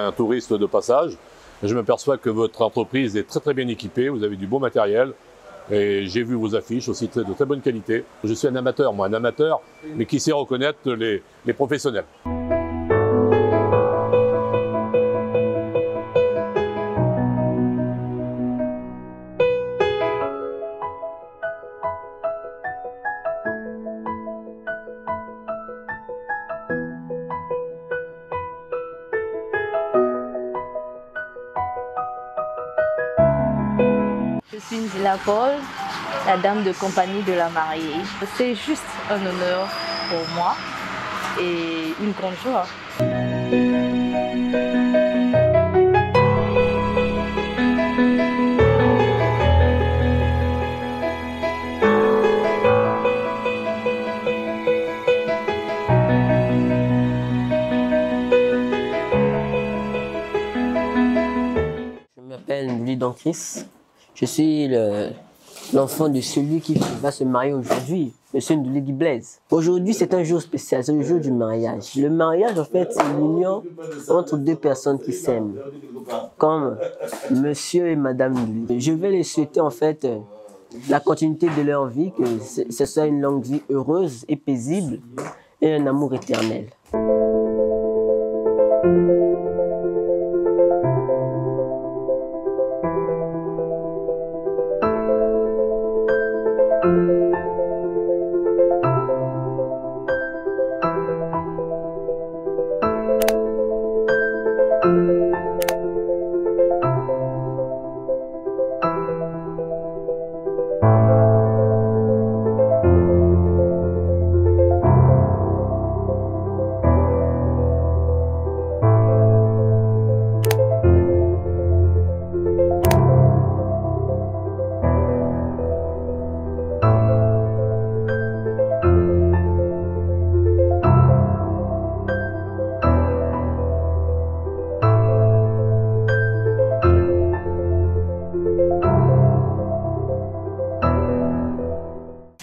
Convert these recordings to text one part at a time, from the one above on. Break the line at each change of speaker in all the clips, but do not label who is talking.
un touriste de passage. Je m'aperçois que votre entreprise est très bien équipée, vous avez du beau matériel. Et j'ai vu vos affiches aussi de très bonne qualité. Je suis un amateur, mais qui sait reconnaître les professionnels.
Je suis Zila Paul, la dame de compagnie de la mariée. C'est juste un honneur pour moi et une grande joie.
Je m'appelle Lidon Chris. Je suis l'enfant de celui qui va se marier aujourd'hui, M. Ndoulégui Blaise. Aujourd'hui, c'est un jour spécial, c'est le jour du mariage. Le mariage, en fait, c'est l'union entre deux personnes qui s'aiment, comme monsieur et madame Ndoulégui. Je vais les souhaiter, en fait, la continuité de leur vie, que ce soit une longue vie heureuse et paisible et un amour éternel.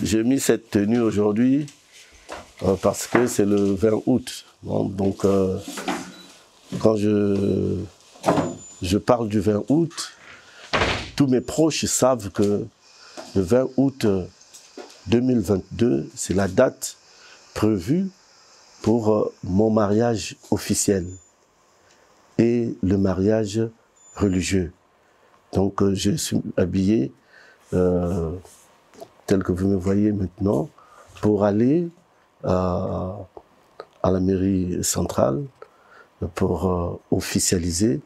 J'ai mis cette tenue aujourd'hui parce que c'est le 20 août. Donc, quand je parle du 20 août, tous mes proches savent que le 20 août 2022, c'est la date prévue pour mon mariage officiel et le mariage religieux. Donc, je suis habillé tel que vous me voyez maintenant, pour aller à la mairie centrale pour officialiser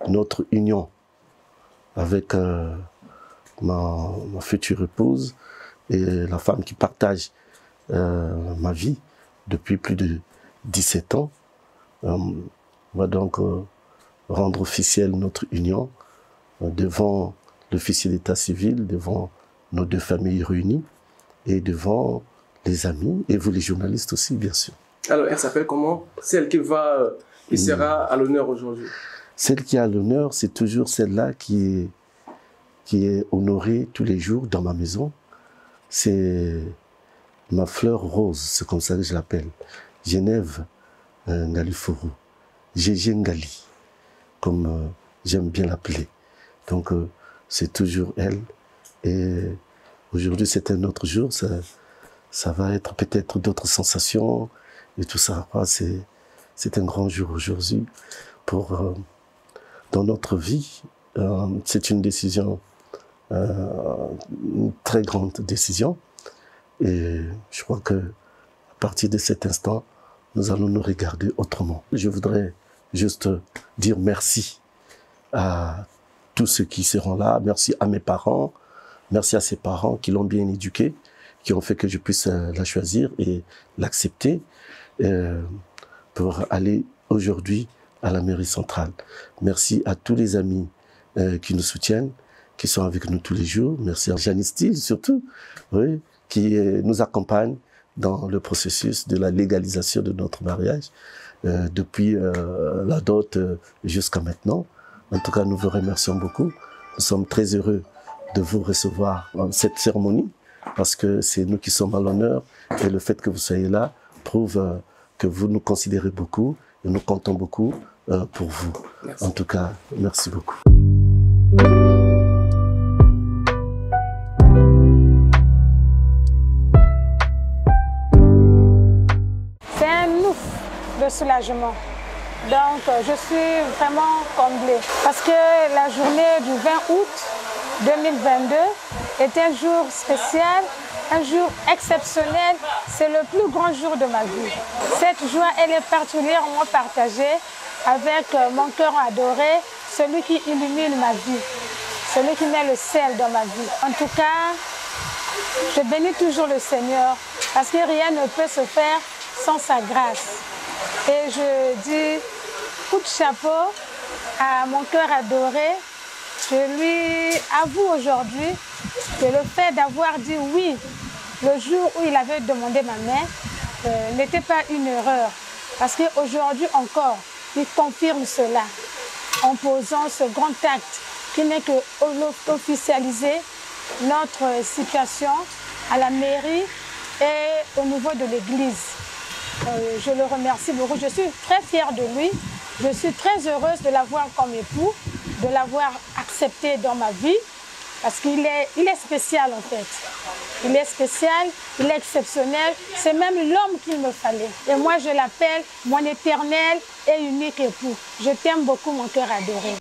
notre union avec ma future épouse et la femme qui partage ma vie depuis plus de 17 ans. On va donc rendre officielle notre union devant l'officier d'état civil, devant nos deux familles réunies et devant les amis et vous les journalistes aussi, bien sûr.
Alors, elle s'appelle comment? Celle qui sera à l'honneur aujourd'hui.
Celle qui est à l'honneur, c'est toujours celle-là qui est honorée tous les jours dans ma maison. C'est ma fleur rose, c'est comme ça que je l'appelle. Genève Ngalifuru, Gégé Ngali, comme j'aime bien l'appeler. Donc, c'est toujours elle. Et aujourd'hui, c'est un autre jour, ça va être peut-être d'autres sensations et tout ça. C'est un grand jour aujourd'hui dans notre vie. C'est une décision, une très grande décision. Et je crois que à partir de cet instant, nous allons nous regarder autrement. Je voudrais juste dire merci à tous ceux qui seront là, merci à mes parents, merci à ses parents qui l'ont bien éduquée, qui ont fait que je puisse la choisir et l'accepter pour aller aujourd'hui à la mairie centrale. Merci à tous les amis qui nous soutiennent, qui sont avec nous tous les jours. Merci à Janice Steele surtout, oui, qui nous accompagne dans le processus de la légalisation de notre mariage depuis la dot jusqu'à maintenant. En tout cas, nous vous remercions beaucoup. Nous sommes très heureux de vous recevoir dans cette cérémonie parce que c'est nous qui sommes à l'honneur et le fait que vous soyez là prouve que vous nous considérez beaucoup et nous comptons beaucoup pour vous.
Merci.
En tout cas, merci beaucoup.
C'est un ouf de soulagement. Donc, je suis vraiment comblée parce que la journée du 20 août 2022 est un jour spécial, un jour exceptionnel. C'est le plus grand jour de ma vie. Cette joie, elle est particulièrement partagée avec mon cœur adoré, celui qui illumine ma vie, celui qui met le sel dans ma vie. En tout cas, je bénis toujours le Seigneur parce que rien ne peut se faire sans sa grâce. Et je dis coup de chapeau à mon cœur adoré. Je lui avoue aujourd'hui que le fait d'avoir dit oui le jour où il avait demandé ma main n'était pas une erreur. Parce qu'aujourd'hui encore, il confirme cela en posant ce grand acte qui n'est que officialiser notre situation à la mairie et au niveau de l'église. Je le remercie beaucoup. Je suis très fière de lui. Je suis très heureuse de l'avoir comme époux, de l'avoir accepté dans ma vie, parce qu'il est spécial en fait. Il est spécial, il est exceptionnel. C'est même l'homme qu'il me fallait. Et moi, je l'appelle mon éternel et unique époux. Je t'aime beaucoup, mon cœur adoré.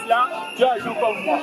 Là, tu as joué comme moi.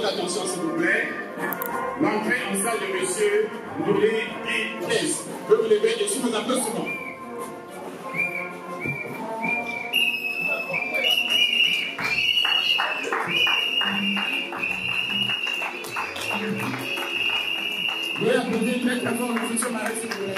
Attention s'il vous plaît, l'entrée en salle de monsieur Noulé et Blaise. Je vous lever et sous vos applaudissements. Vous pouvez applaudir très très fort le futur mari s'il vous plaît.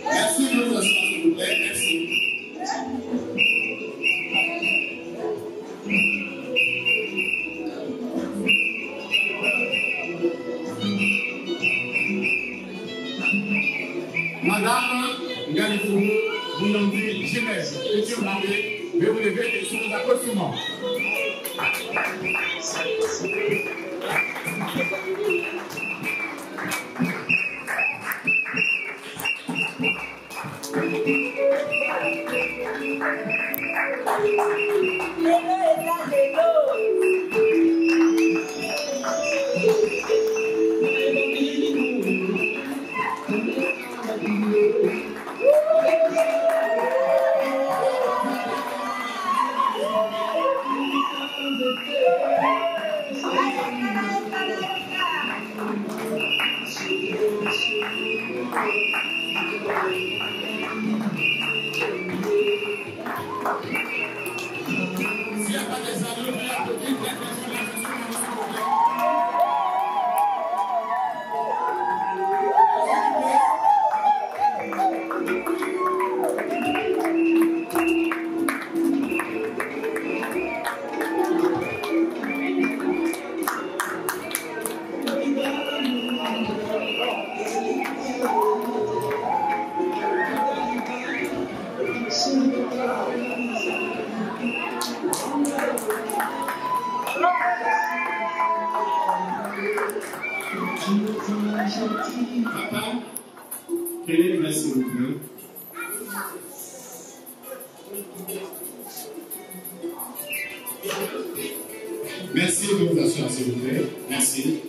Merci de vous asseoir s'il vous plaît, merci. Madame Galifou, Boulondi, Genève, future mariée, veuillez vous lever et sous vos applaudissements. Papa, quelle est la s'il vous plaît? Merci de vous asseoir s'il vous plaît. Merci.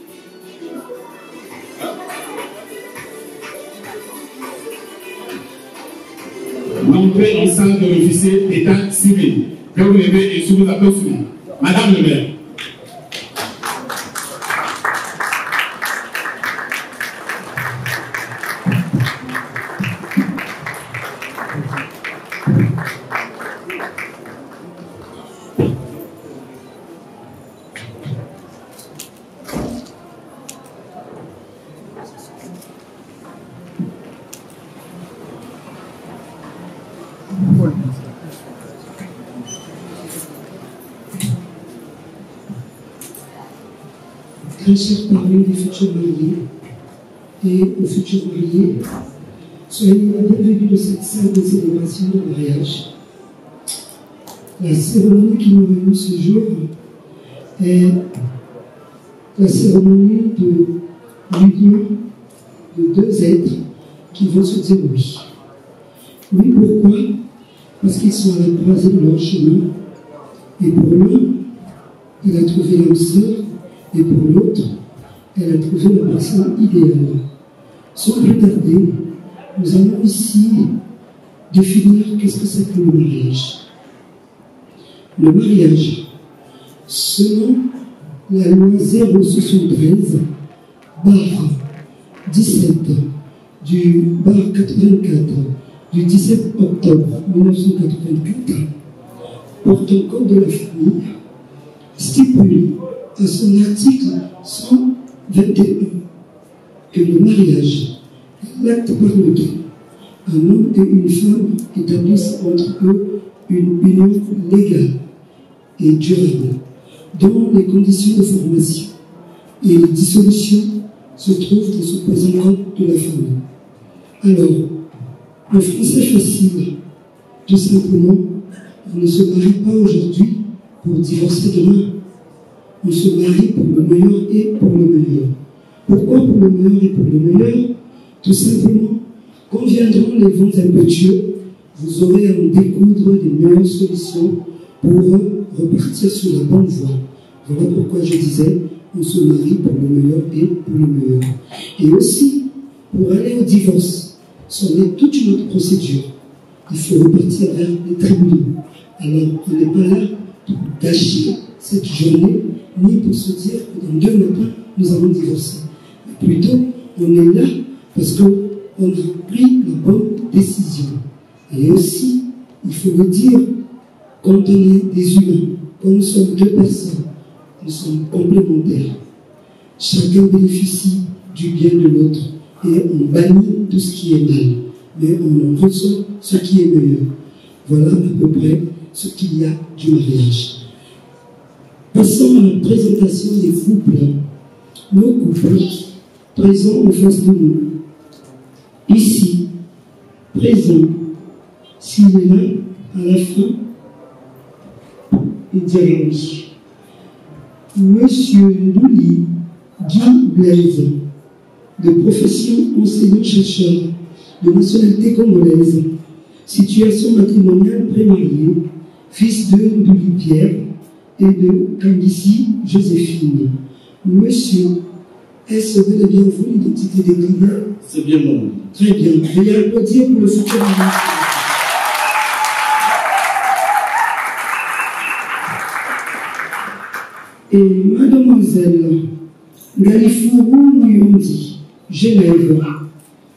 L'entrée en salle de l'officier d'état civil. Je vous lever et sous vos applaudissements. Madame le maire.
Très chers parents des futurs mariés et aux futurs mariés, soyez la bienvenue de cette salle de célébration de mariage. La cérémonie qui nous réunit ce jour est la cérémonie de l'union de deux êtres qui vont se dire oui. Oui, pourquoi? Parce qu'ils sont à la croisée de leur chemin. Et pour l'un, elle a trouvé l'âme sœur, et pour l'autre, elle a trouvé la personne idéale. Sans plus tarder, nous allons ici définir qu'est-ce que c'est que le mariage. Le mariage, selon la loi 073, barre 17 du barre 84 du 17 octobre 1984, portant code de la famille, stipule à son article 121 que le mariage est l'acte par lequel un homme et une femme établissent entre eux une union légale et durable, dont les conditions de formation et les dissolutions se trouvent dans ce présent code de la famille. Alors, en français facile, tout simplement, on ne se marie pas aujourd'hui pour divorcer demain. On se marie pour le meilleur et pour le meilleur. Pourquoi pour le meilleur et pour le meilleur? Tout simplement, quand viendront les vents impétueux, vous aurez à en découdre des meilleures solutions pour repartir sur la bonne voie. Voilà pourquoi je disais, on se marie pour le meilleur et pour le meilleur. Et aussi, pour aller au divorce, c'en est toute une autre procédure. Il faut repartir vers les tribunaux. Alors, on n'est pas là pour gâcher cette journée, ni pour se dire que dans 2 matins, nous allons divorcer. Mais plutôt, on est là parce qu'on a pris la bonne décision. Et aussi, il faut le dire, quand on est des humains, quand nous sommes 2 personnes, nous sommes complémentaires. Chacun bénéficie du bien de l'autre et on bannit tout ce qui est mal, mais on en ressent ce qui est meilleur. Voilà à peu près ce qu'il y a du mariage. Passons à la présentation des couples. Nos couples présents en face de nous. Ici, présent, s'il est là, à la fin, il dira oui. Monsieur Louli Guy Blaise, de profession enseignant-chercheur, de nationalité congolaise, situation matrimoniale prémariée, fils de Louli Pierre et de Kambissi Joséphine. Monsieur, est-ce bel et bien vous l'identité déclinée?
C'est bien mon nom.
Très bien. Veuillez applaudir pour le futur ministre. Et mademoiselle Galifuru Nuyondi, Genève,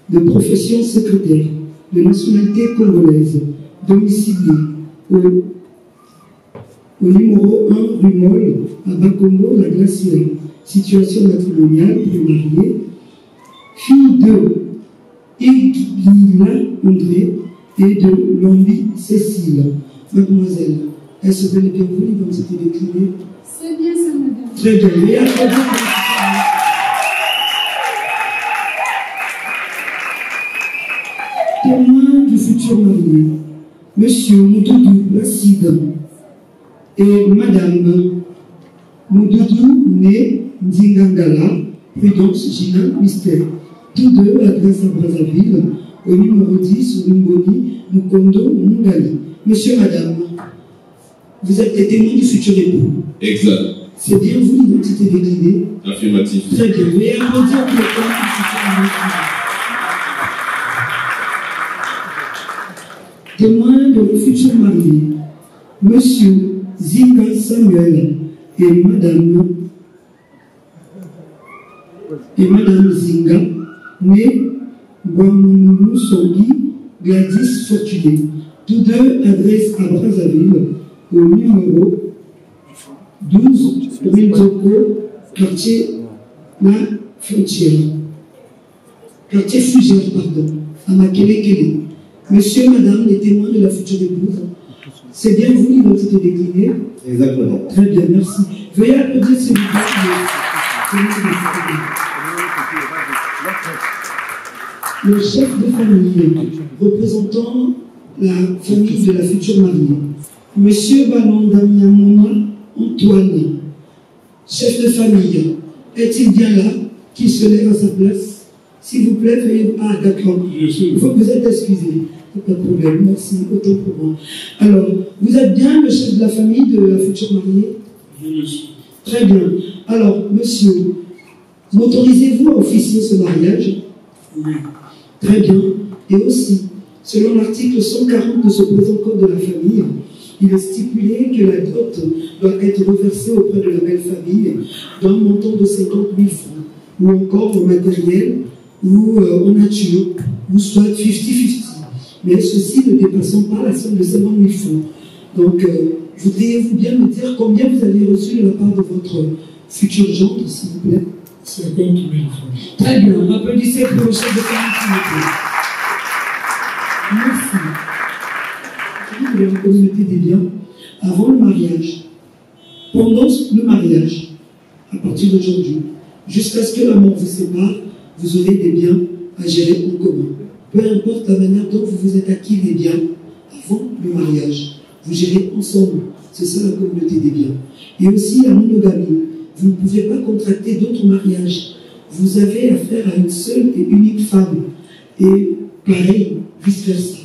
de profession secrétaire, de nationalité congolaise, domiciliée au numéro 1 rue Molle, à Bakongo, la Glacière, situation matrimoniale, prémariée, fille de Eglila André et de Lambi Cécile. Mademoiselle, est-ce bel et bien vous l'identité déclinée?
C'est bien ça, madame.
Très bien. Et après, témoin du futur marié, Monsieur Moutoudou Placide et Madame Moutoudou né Ndingangala, Prudence Gina Mystère, tous deux adresse à Brazzaville, au numéro 10, Lumboni, Mukondo, Mungali. Monsieur, Madame, vous êtes les témoins du futur époux.
Exact.
C'est bien vous l'identité déclinée?
Affirmatif.
Très bien. Veuillez applaudir pour le témoin du futur marié. Témoin de le futur marié, Monsieur Zinga Samuel et Madame Zinga, née Guamoumou Songui Gladys Fortuné, tous deux adressent à Brazzaville au numéro 12 Rinzoko, quartier La Frontière, quartier Fougère, pardon, à Makelekele. Monsieur, Madame, les témoins de la future épouse, c'est bien vous l'identité déclinée?
Exactement.
Très bien, merci. Veuillez applaudir s'il vous plaît. Le chef de famille représentant la famille de la future mariée, Monsieur Balondamiamona Antoine, chef de famille, est-il bien là, qui se lève à sa place? S'il vous plaît, veuillez... Ah, d'accord. Il faut que vous êtes excusé. Pas de problème, merci, autant pour moi. Alors, vous êtes bien le chef de la famille de la future mariée?
Je le suis.
Très bien. Alors, monsieur, m'autorisez-vous à officier ce mariage? Oui. Très bien. Et aussi, selon l'article 140 de ce présent code de la famille, il est stipulé que la dot doit être reversée auprès de la belle famille d'un montant de 50 000 francs, ou encore en matériel, ou en nature, ou soit 50-50. Mais ceci ne dépassant pas la somme de 50 000 francs. Donc, voudriez-vous bien me dire combien vous avez reçu de la part de votre future gendre, s'il vous plaît?
50 000 francs.
Très bien. Applaudissez pour le chef de famille, s'il vous plaît. Merci. De la communauté des biens, avant le mariage, pendant le mariage, à partir d'aujourd'hui, jusqu'à ce que la mort vous sépare, vous aurez des biens à gérer en commun. Peu importe la manière dont vous vous êtes acquis les biens avant le mariage, vous gérez ensemble. C'est ça la communauté des biens. Et aussi la monogamie. Vous ne pouvez pas contracter d'autres mariages. Vous avez affaire à une seule et unique femme. Et pareil, vice-versa.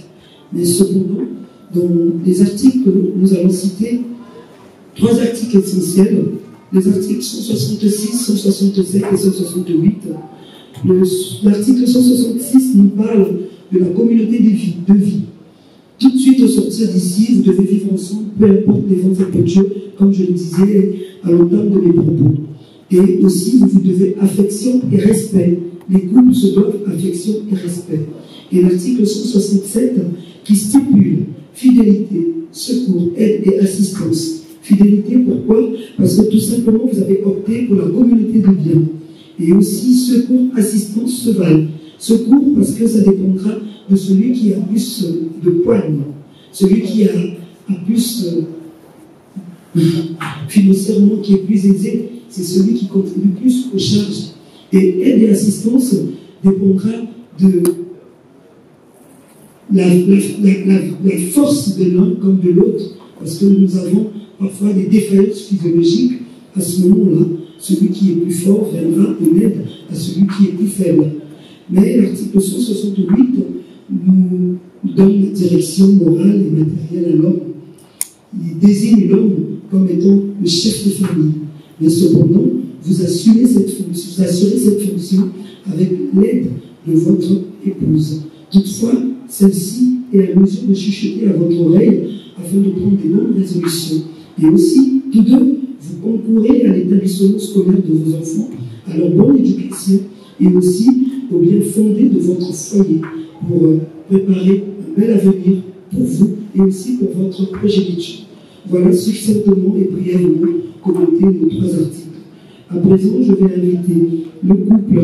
Mais cependant, dans les articles que nous allons citer, 3 articles essentiels, les articles 166, 167 et 168. L'article 166 nous parle de la communauté de vie. Tout de suite au sortir d'ici, vous devez vivre ensemble, peu importe les vents impétueux, comme je le disais à l'entame de mes propos. Et aussi, vous devez affection et respect. Les couples se doivent affection et respect. Et l'article 167 qui stipule fidélité, secours, aide et assistance. Fidélité, pourquoi? Parce que tout simplement, vous avez opté pour la communauté de biens. Et aussi, secours, assistance se valent. Secours, parce que ça dépendra de celui qui a plus de poigne, celui qui a plus financièrement, qui est plus aisé, c'est celui qui contribue plus aux charges. Et aide et assistance dépendra de la force de l'un comme de l'autre, parce que nous avons parfois des défaillances physiologiques. À ce moment-là, celui qui est plus fort viendra en aide à celui qui est plus faible. Mais l'article 168 nous donne la direction morale et matérielle à l'homme. Il désigne l'homme comme étant le chef de famille. Mais cependant, vous assurez cette fonction avec l'aide de votre épouse. Toutefois, celle-ci est à mesure de chuchoter à votre oreille afin de prendre des bonnes résolutions. Et aussi, tous deux, vous concourez à l'établissement scolaire de vos enfants, à leur bonne éducation et aussi au bien fondé de votre foyer pour préparer un bel avenir pour vous et aussi pour votre progéniture. Voilà succinctement et brièvement commenter nos 3 articles. À présent, je vais inviter le couple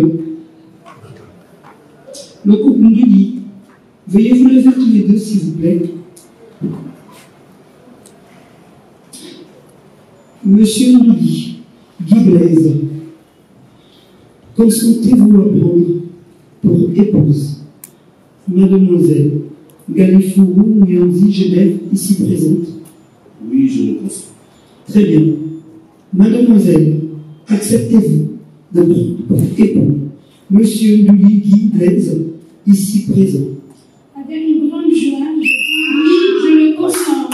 Nduli. Veuillez vous lever tous les deux, s'il vous plaît. Monsieur Nduli, Guy Blaise, consentez-vous à prendre pour épouse Mademoiselle Galifourou Nyonzi Genève, ici présente?
Oui, je le consens.
Très bien. Mademoiselle, acceptez-vous de prendre pour époux Monsieur Nduli Guy Blaise, ici présent?
Avec une grande joie, je dis oui, je le consens.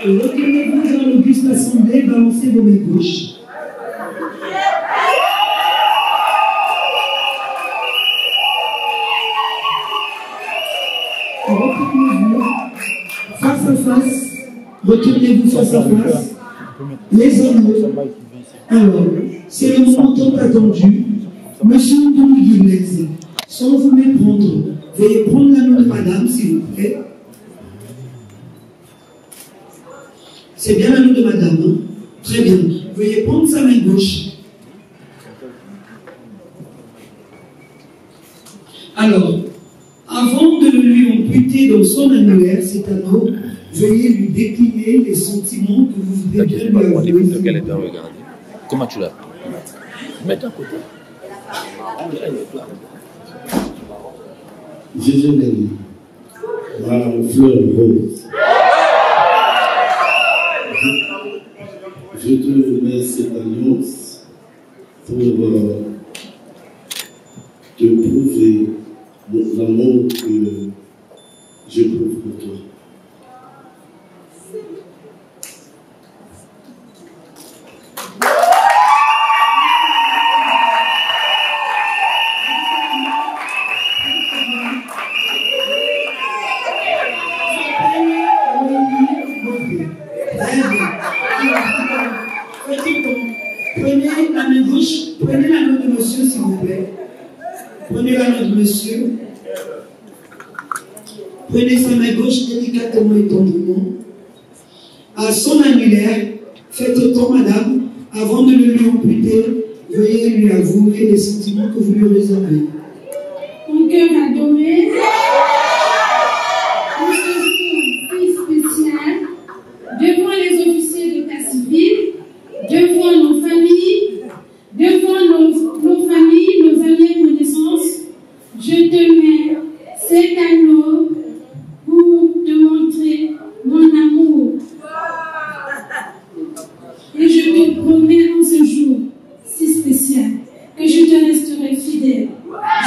Retenez-vous dans l'auguste assemblée, balancez vos mains gauches. Retournez-vous face à face. Retournez-vous face à face. Les hommes. Alors, c'est le moment tant attendu. Monsieur Nduli Blaise, sans vous méprendre, veuillez prendre la main de madame, s'il vous plaît. C'est bien la main de madame, hein? Très bien. Veuillez prendre sa main gauche. Alors, avant de le lui amputer dans son annulaire, cet anneau, veuillez lui décliner les sentiments que vous voudrez bien lui avouer.
Comment tu l'as? Mets d'un côté.
Jésus Nelly, ma fleur rose. Je te mets cette alliance pour te prouver l'amour que
je prouve pour toi. Prenez la main gauche, prenez la main de monsieur, s'il vous plaît. Prenez la main de monsieur. Prenez sa main gauche délicatement et tendrement. À son annulaire, faites autant, madame, avant de le lui amputer, veuillez lui avouer les sentiments que vous lui réservez.
Mon cœur adoré, pour ce jour si spécial, devant les officiers d'état civil, devant nos familles, nos familles, nos amis et connaissances, je te mets cet anneau pour te montrer mon amour. Et je te promets en ce jour si spécial que je te resterai fidèle.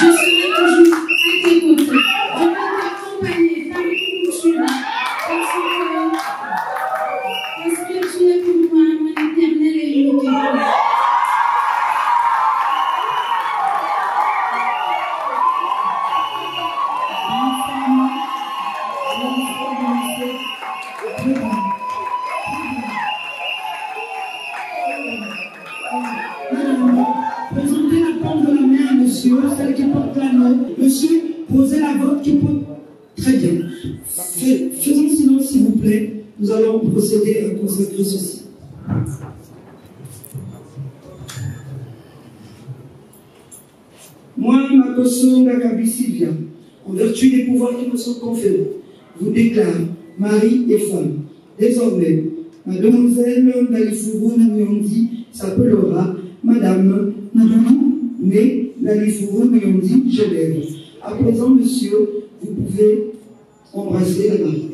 Je serai toujours à tes côtés. Je vais t'accompagner partout où tu es. Parce que tu es pour moi mon éternel et unique amour.
Présentez la palme de la main à monsieur, celle qui porte l'anneau. Monsieur, posez la vôtre qui porte. Très bien. Faisons silence, s'il vous plaît. Nous allons procéder à consacrer ceci. Moi, Makoso Ngagabi Sylvia, en vertu des pouvoirs qui me sont conférés, vous déclare mari et femme. Désormais, mademoiselle Nalifuru Nyondi s'appellera Madame née Nalifuru Nyondi Genève. À présent, monsieur, vous pouvez embrasser la mariée.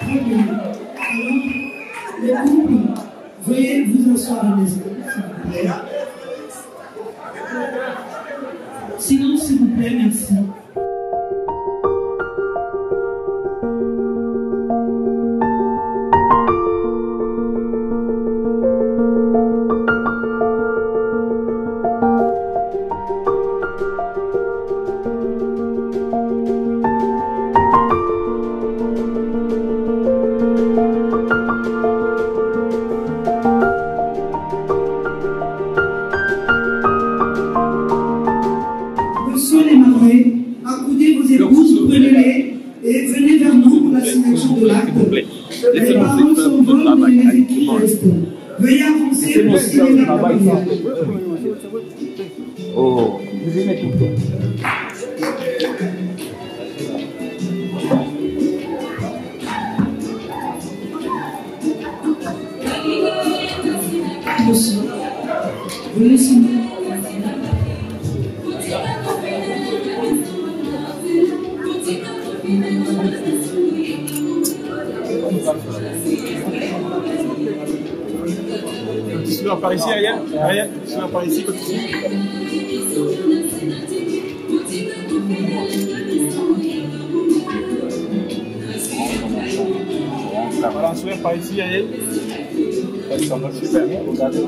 Très bien. Alors, les couples, veuillez vous asseoir à l'instant, s'il vous plaît. Silence, s'il vous plaît, merci. Monsieur les mariés, accoudez vos épouses, prenez-les et venez vers nous pour la signature de l'acte. Les paroles sont bonnes, mais les écrits restent. Veuillez avancer pour signer la parole.
Oh, vous aimez tout.
Monsieur, venez signer.
Souvent par ici, Ariel. Ariel, souvent par ici, comme ici. Voilà, un sourire par ici, Ariel. Ça va super. Regardez.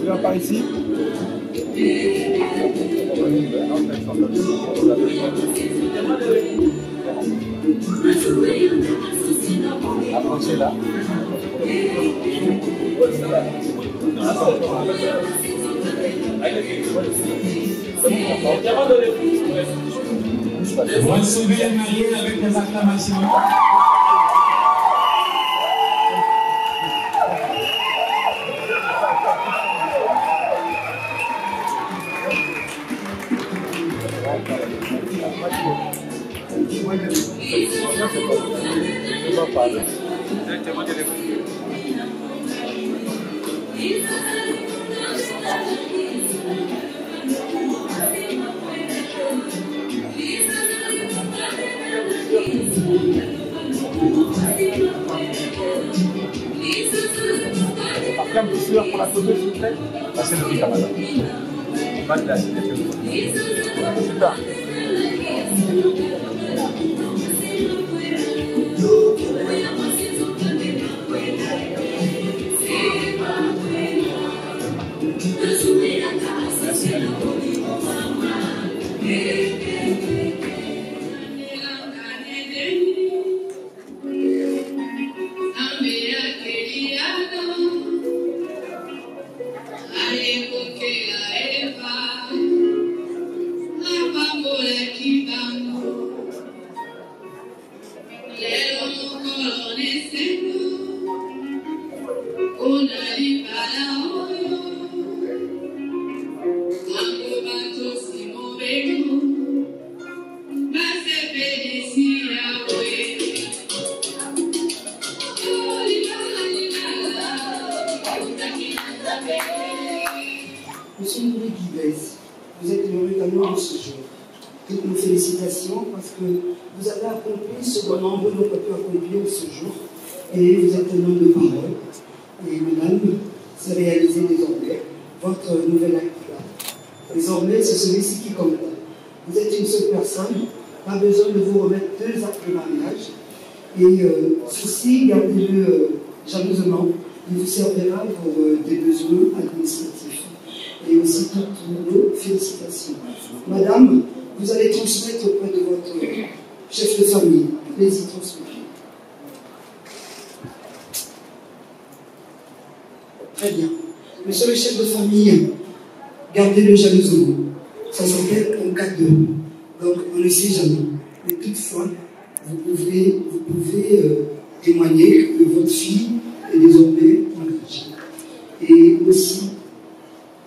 Voilà, par ici. Approchez là.
Recevez les mariés avec les acclamations.
pris un petit sueur pour la photo, s'il vous plaît. Passez le pic à madame. Pas de la signature. Super.
Monsieur Nouri Guibès, vous êtes le régalon de ce jour. Toutes nos félicitations parce que vous avez accompli ce que nombre n'ont pas pu accomplir ce jour. Et vous êtes un homme de parole. Et madame, c'est réalisé désormais votre nouvel acte. Désormais, c'est celui-ci qui compte. Vous êtes une seule personne, pas besoin de vous remettre 2 actes de mariage. Et ceci, gardez-le jalousement, il vous servira pour des besoins administratifs. Et aussi toutes nos félicitations. Madame, vous allez transmettre auprès de votre chef de famille. Allez-y, transmettez. Très bien. Monsieur le chef de famille, gardez-le jalousement. Ça s'appelle un cadeau. Donc, on ne sait jamais. Mais toutefois, vous pouvez témoigner que votre fille est désormais engagée. Et aussi,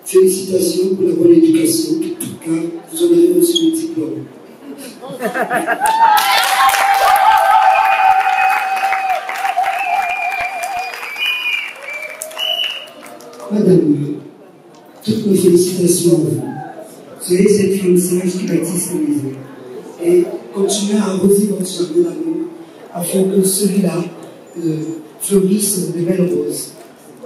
félicitations pour la bonne éducation, car vous en avez reçu le diplôme. Madame, toutes mes félicitations à vous. Soyez cette femme sage qui bâtisse la maison. Et continuez à arroser votre jardin d'amour afin que celui-là fleurisse de belles roses.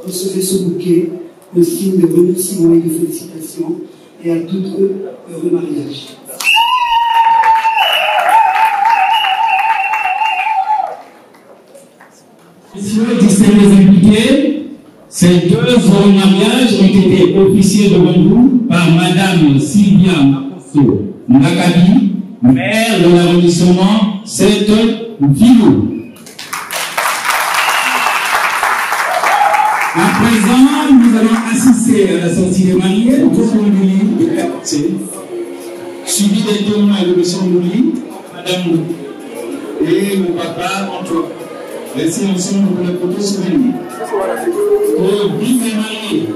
Recevez ce bouquet, le signe de remerciement et de félicitations, et à toutes heureux mariage.
Messieurs, distingués invités, ces 2 heureux mariages ont été officiés devant vous par Madame Sylvia Makosso Ndakabi, maire de l'arrondissement 7 Vilo. À présent, nous allons assister à la sortie des mariés au Mouli de quartier, suivi des témoins de M. Mouli, Madame et mon papa Antoine. Laissez ensemble pour les photos souvenirs. Pour vive les mariés.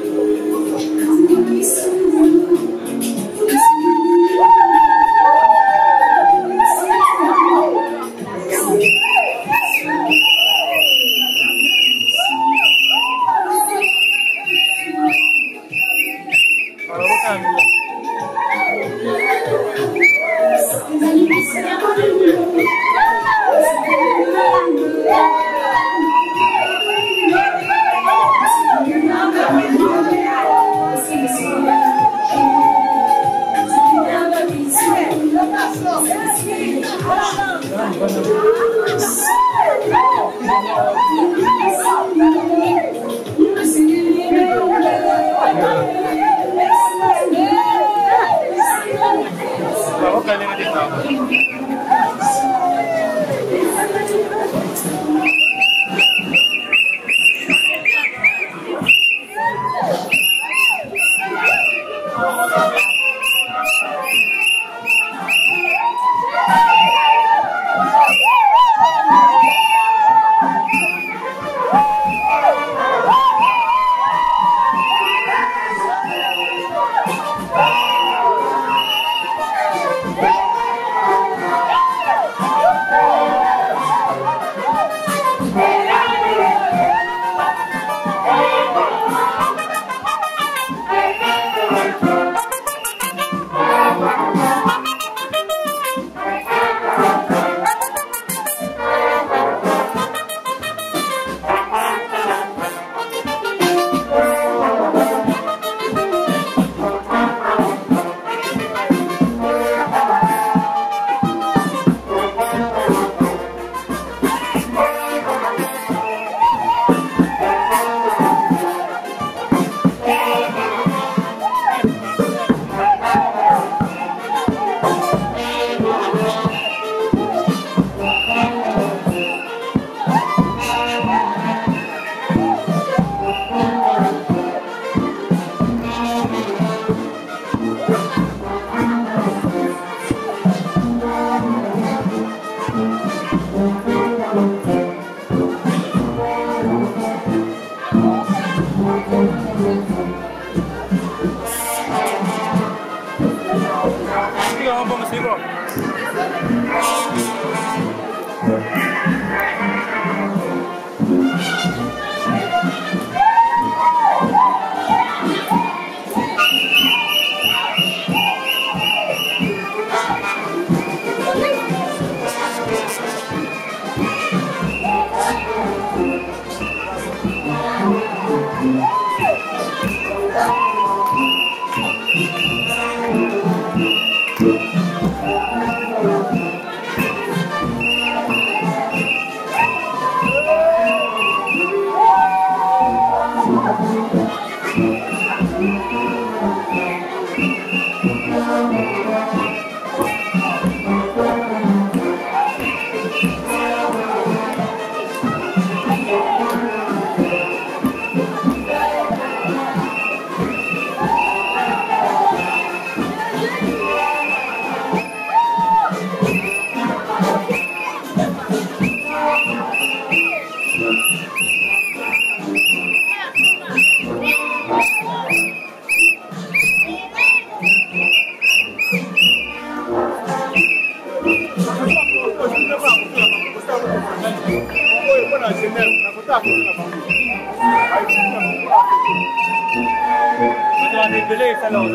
Beleza, não.